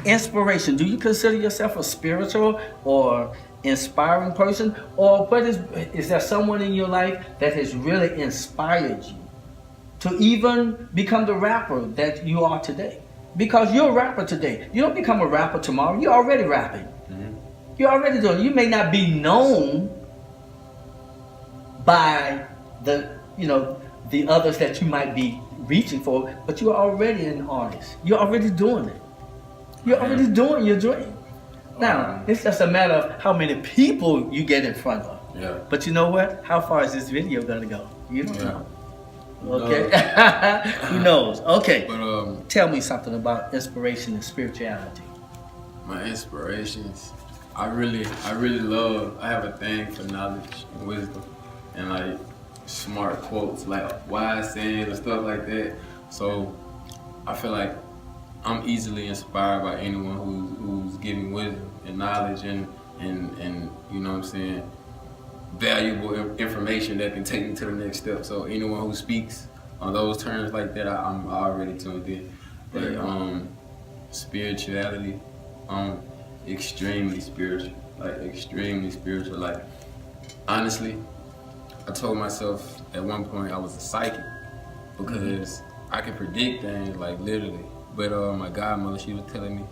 inspiration. Do you consider yourself a spiritual or inspiring person, or what is there someone in your life that has really inspired you to even become the rapper that you are today? Because you're a rapper today. You don't become a rapper tomorrow. You're already rapping. Mm-hmm. You're already doing it. You may not be known by the others that you might be reaching for, but you're already an artist. You're already doing it. You're already doing your dream. Now, it's just a matter of how many people you get in front of. Yeah. But you know what? How far is this video gonna go? You don't know. Okay. Who knows? Okay. But tell me something about inspiration and spirituality. My inspirations, I really love. I have a thing for knowledge and wisdom, and like smart quotes, like wise sayings and stuff like that. So I feel like I'm easily inspired by anyone who's giving wisdom and knowledge and you know what I'm saying, valuable information that can take me to the next step. So anyone who speaks on those terms like that, I'm already tuned in. But spirituality, extremely spiritual. Like honestly, I told myself at one point I was a psychic because I can predict things like literally. But my godmother, she was telling me,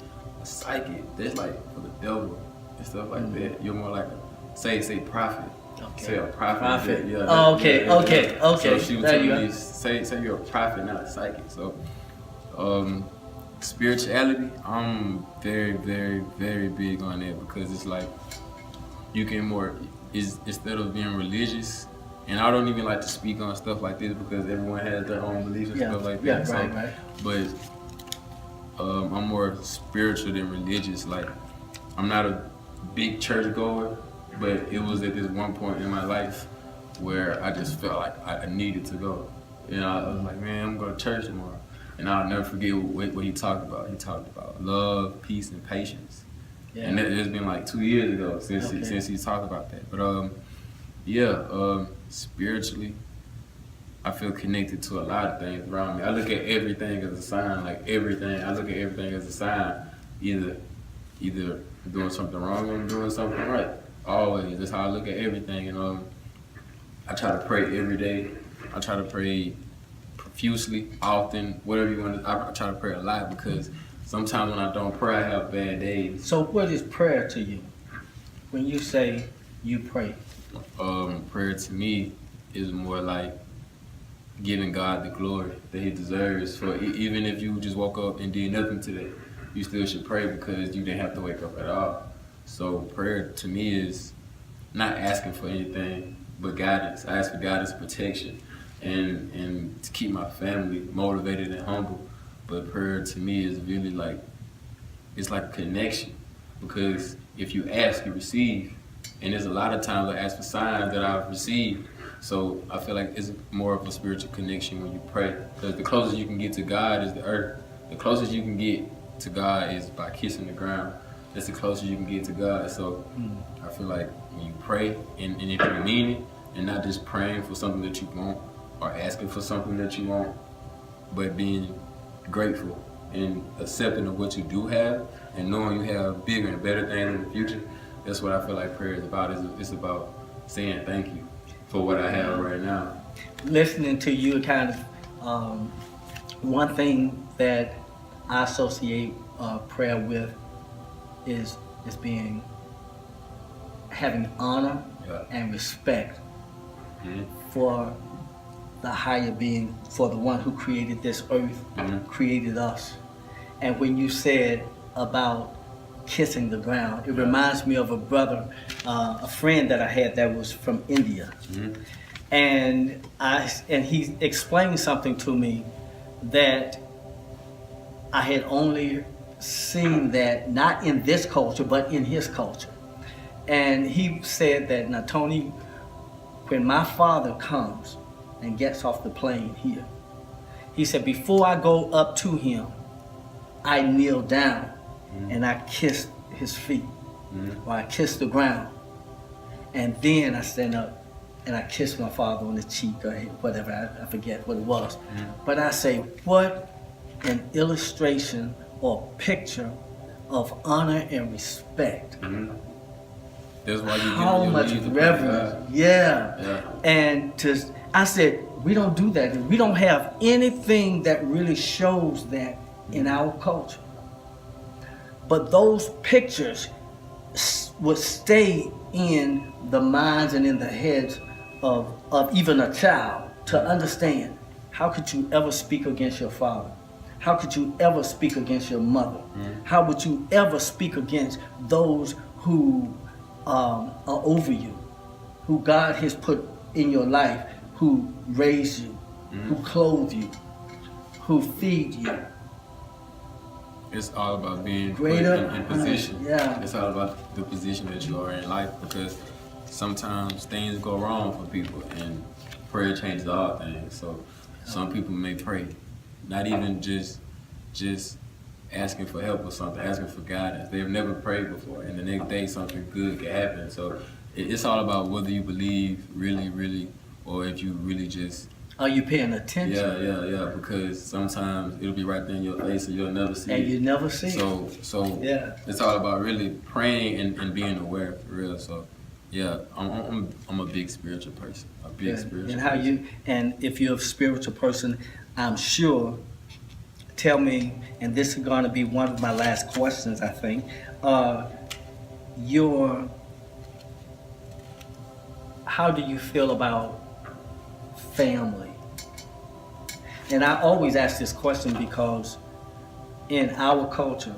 a psychic, that's like for the devil and stuff like that. You're more like a, say prophet. Okay. Say a prophet. Yeah, okay. So she was telling me, say you're a prophet, not a psychic. So spirituality, I'm very, very, very big on that because it's like you can instead of being religious, and I don't even like to speak on stuff like this because everyone has their own beliefs and stuff like that. Right. But I'm more spiritual than religious. Like, I'm not a big church goer, but it was at this one point in my life where I just felt like I needed to go. And I was like, man, I'm going to church tomorrow. And I'll never forget what he talked about. He talked about love, peace, and patience. Yeah. And it's been like 2 years ago since he talked about that. But spiritually, I feel connected to a lot of things around me. I look at everything as a sign, like everything. I look at everything as a sign, either doing something wrong or doing something right. Always, that's how I look at everything. And I try to pray every day. I try to pray profusely, often, whatever you want to. I try to pray a lot because sometimes when I don't pray, I have bad days. So what is prayer to you? When you say you pray? Prayer to me is more like giving God the glory that He deserves. For even if you just woke up and did nothing today, you still should pray because you didn't have to wake up at all. So prayer to me is not asking for anything but guidance. I ask for guidance, protection, and to keep my family motivated and humble. But prayer to me is really like, it's like a connection, because if you ask, you receive. And there's a lot of times I ask for signs that I've received. So I feel like it's more of a spiritual connection when you pray, because the closest you can get to God is the earth. The closest you can get to God is by kissing the ground. That's the closest you can get to God. So I feel like when you pray, and if you mean it, and not just praying for something that you want or asking for something that you want, but being grateful and accepting of what you do have and knowing you have bigger and better things in the future, that's what I feel like prayer is about. It's about saying thank you for what I have right now. Listening to you, kind of one thing that I associate prayer with is having honor and respect for the higher being, for the one who created this earth, created us. And when you said about kissing the ground, it reminds me of a brother, a friend that I had that was from India. And he explained something to me that I had only seen that not in this culture, but in his culture. And he said that, now Tony, when my father comes and gets off the plane here, he said, before I go up to him, I kneel down and I kiss his feet, or I kiss the ground. And then I stand up and I kiss my father on the cheek or whatever, I forget what it was. But I say, what an illustration or picture of honor and respect. Mm-hmm. That's why you How much reverence. Yeah. And I said, we don't do that. We don't have anything that really shows that in our culture. But those pictures would stay in the minds and in the heads of even a child to understand, how could you ever speak against your father? How could you ever speak against your mother? How would you ever speak against those who are over you, who God has put in your life, who raise you, who clothe you, who feed you? It's all about being greater put in position. Yeah. It's all about the position that you are in life, because sometimes things go wrong for people and prayer changes all things. So some people may pray, not even just asking for help or something, asking for guidance. They've never prayed before, and the next day something good can happen. So it's all about whether you believe really, or if you really just... Are you paying attention? Yeah, because sometimes it'll be right there in your face and you'll never see it. And you never see it. So yeah, it's all about really praying and being aware, for real. So yeah, I'm a big spiritual person. Spiritual and how person. And if you're a spiritual person, I'm sure, tell me, and this is going to be one of my last questions, I think, how do you feel about family? And I always ask this question because in our culture,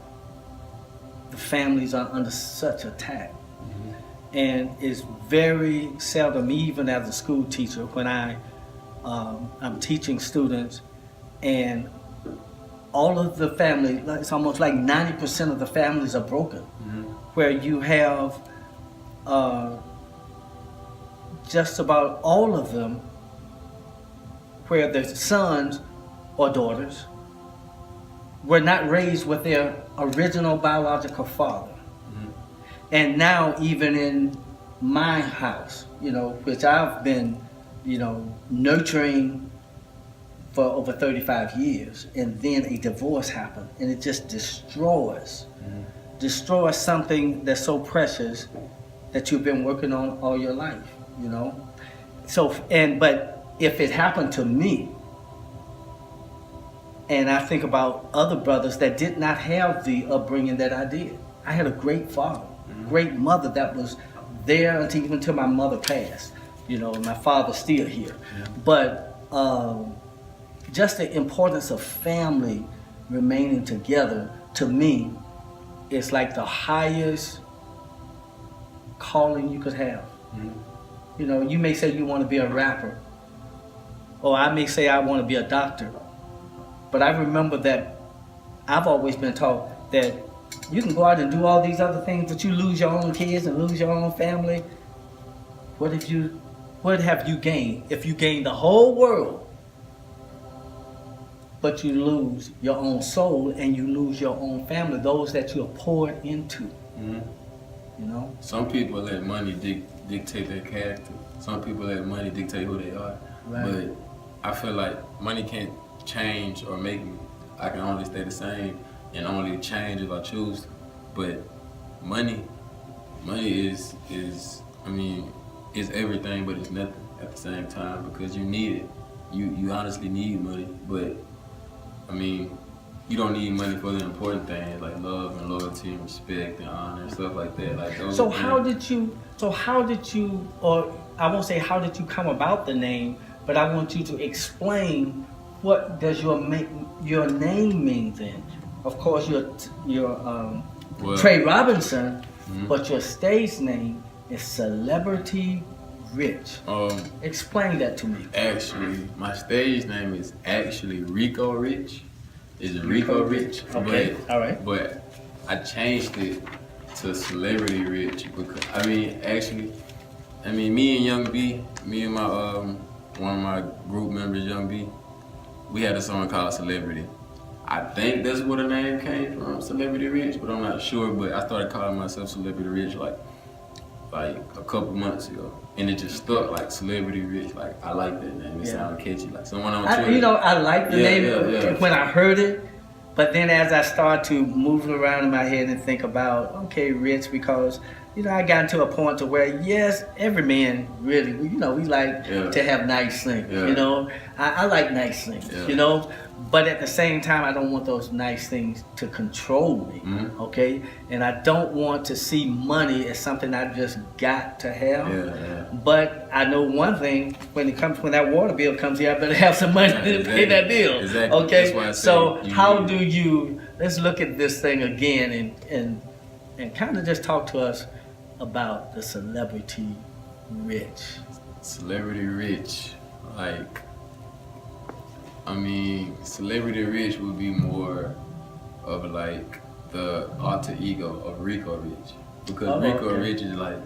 the families are under such attack. And it's very seldom, even as a school teacher, when I'm teaching students, and all of the family, it's almost like 90% of the families are broken, where you have just about all of them where the sons or daughters were not raised with their original biological father. And now even in my house, which I've been, nurturing for over 35 years, and then a divorce happened, and it just destroys something that's so precious that you've been working on all your life, So, but if it happened to me, and I think about other brothers that did not have the upbringing that I did. I had a great father, great mother that was there even until my mother passed. My father's still here. But just the importance of family remaining together, to me, is like the highest calling you could have. You may say you want to be a rapper, or I may say I want to be a doctor. But I remember that I've always been taught that you can go out and do all these other things, but you lose your own kids and lose your own family. What have you gained? If you gain the whole world, but you lose your own soul and you lose your own family, those that you are poured into. Some people let money dictate their character. Some people let money dictate who they are. Right. But I feel like money can't change or make me. I can only stay the same and only change if I choose to. But money is everything, but it's nothing at the same time, because you need it. You honestly need money, but you don't need money for the important things like love and loyalty and respect and honor and stuff like that. Like those. So how did you, or I won't say how did you come about the name, but I want you to explain what does your name mean then? Of course, you're Trey Robinson, but your stage name is Celebrity Rich. Explain that to me. Actually, my stage name is actually Rico Rich. Is Rico Rich? Okay, all right. But I changed it to Celebrity Rich because me and Young B, me and my one of my group members, Young B, we had a song called Celebrity. I think that's where the name came from, Celebrity Rich, but I'm not sure. But I started calling myself Celebrity Rich like a couple months ago, and it just stuck, like Celebrity Rich. Like I like that name. It sounded catchy. Like someone on Twitter. I like the name when I heard it, But then as I start to move around in my head and think about, okay, rich, because, I got to a point to where, yes, every man really, we like to have nice things, I like nice things, but at the same time, I don't want those nice things to control me, okay? And I don't want to see money as something I just got to have. But I know one thing, when that water bill comes here, I better have some money to pay that bill, okay? So how do you, let's look at this thing again and kind of just talk to us about the celebrity rich. Celebrity rich, celebrity rich would be more of like the alter ego of Rico Rich, because Rico Rich is like,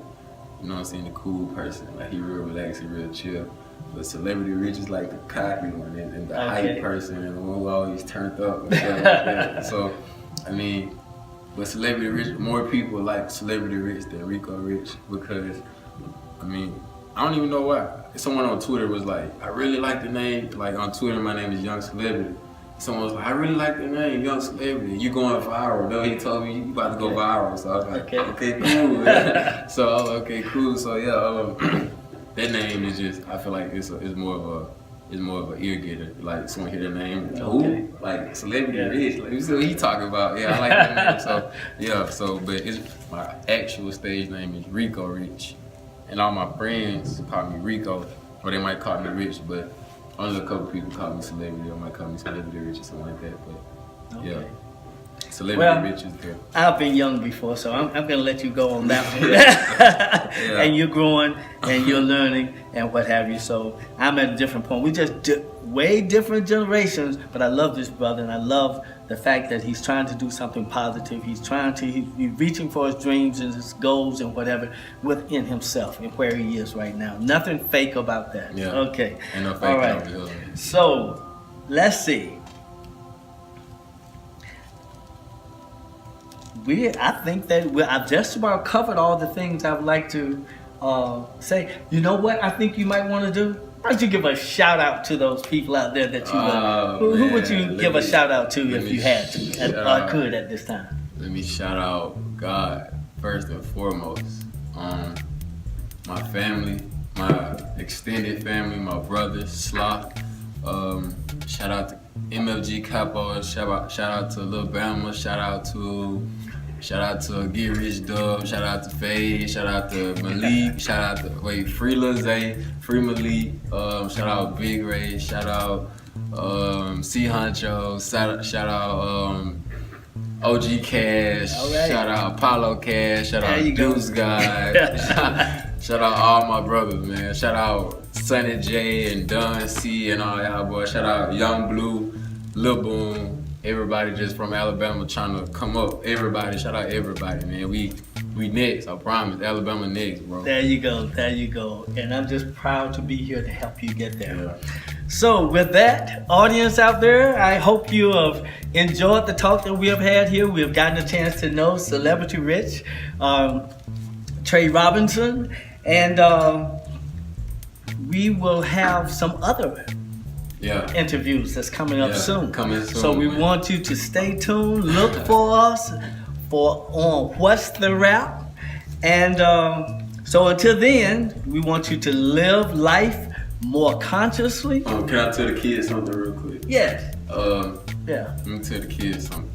the cool person, like he real relaxed, he real chill. But celebrity rich is like the cocky one and the hype person and the one who always turned up and stuff like that. So, but celebrity rich, more people like celebrity rich than Rico Rich, because, I don't even know why. Someone on Twitter was like, I really like the name, like on Twitter, my name is Young Celebrity. Someone was like, I really like the name, Young Celebrity. You going viral. Though he told me you about to go viral. So I was like, okay, cool. Okay, cool. So yeah, that name is just, I feel like it's more of an ear getter. Like someone hear the name, who? Like celebrity rich. Like you see what he talking about. Yeah, I like that name. So but my actual stage name is Rico Rich. And all my friends call me Rico, or they might call me Rich, but only a couple people call me Celebrity, or might call me Celebrity Rich or something like that. But yeah, Celebrity Rich is good. I've been young before, so I'm going to let you go on that one. And you're growing, and you're learning, and what have you. So I'm at a different point. We just way different generations, but I love this brother, and I love the fact that he's trying to do something positive. He's reaching for his dreams and his goals and whatever within himself and where he is right now. Nothing fake about that. Yeah. Okay. Ain't no fake. All right. So let's see. I think that I've just about covered all the things I would like to say. You know what I think you might want to do? Why don't you give a shout out to those people out there that you love? Who would you give a shout out to if you had to, or could at this time? Let me shout out God first and foremost. My family, my extended family, my brothers, Sloth. Shout out to MFG Capo. Shout out to Lil Bama. Shout out to Get Rich Dub, shout out to Faye, shout out to Malik, shout out to Free Lil Zay, Free Malik, shout out Big Ray, shout out C Honcho, shout out OG Cash, shout out Apollo Cash, shout out Deuce Guy, shout out all my brothers, man, shout out Sonny J and Don C and all y'all boys, shout out Young Blue, Lil Boom. Everybody just from Alabama trying to come up. Everybody, shout out everybody, man. We next, I promise. Alabama next, bro. There you go. And I'm just proud to be here to help you get there. Yeah. So with that, audience out there, I hope you have enjoyed the talk that we have had here. We have gotten a chance to know Celebrity Rich, Trey Robinson, and we will have some other interviews that's coming up soon. So we want you to stay tuned. Look for us on What's the Rap. And so until then, we want you to live life more consciously. Can I tell the kids something real quick? Yes. Let me tell the kids something.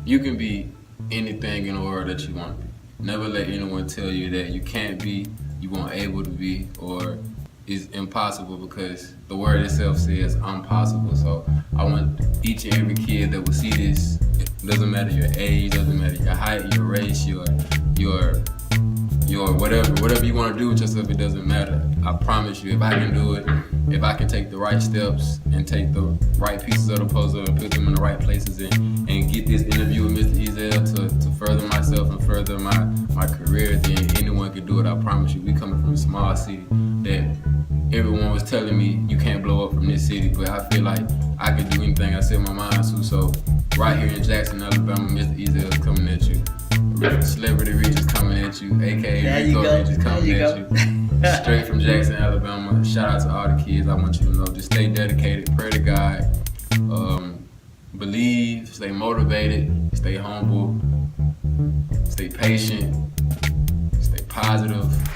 You can be anything in the world that you want to be. Never let anyone tell you that you can't be, you weren't able to be, or is impossible, because the word itself says I'm possible. So I want each and every kid that will see this, it doesn't matter your age, doesn't matter your height, your race, your whatever you want to do with yourself, it doesn't matter. I promise you, if I can do it, if I can take the right steps and take the right pieces of the puzzle and put them in the right places and get this interview with Mr. Ezell to further myself and further my career, then anyone can do it. I promise you. We coming from a small city that everyone was telling me you can't blow up from this city, but I feel like I can do anything I set my mind to. So right here in Jackson, Alabama, Mr. Ezell is coming at you. Celebrity Rich is coming at you, aka Rico Rich is coming at you. Straight from Jackson, Alabama. Shout out to all the kids. I want you to know, just stay dedicated, pray to God, believe stay motivated, stay humble, stay patient, stay positive.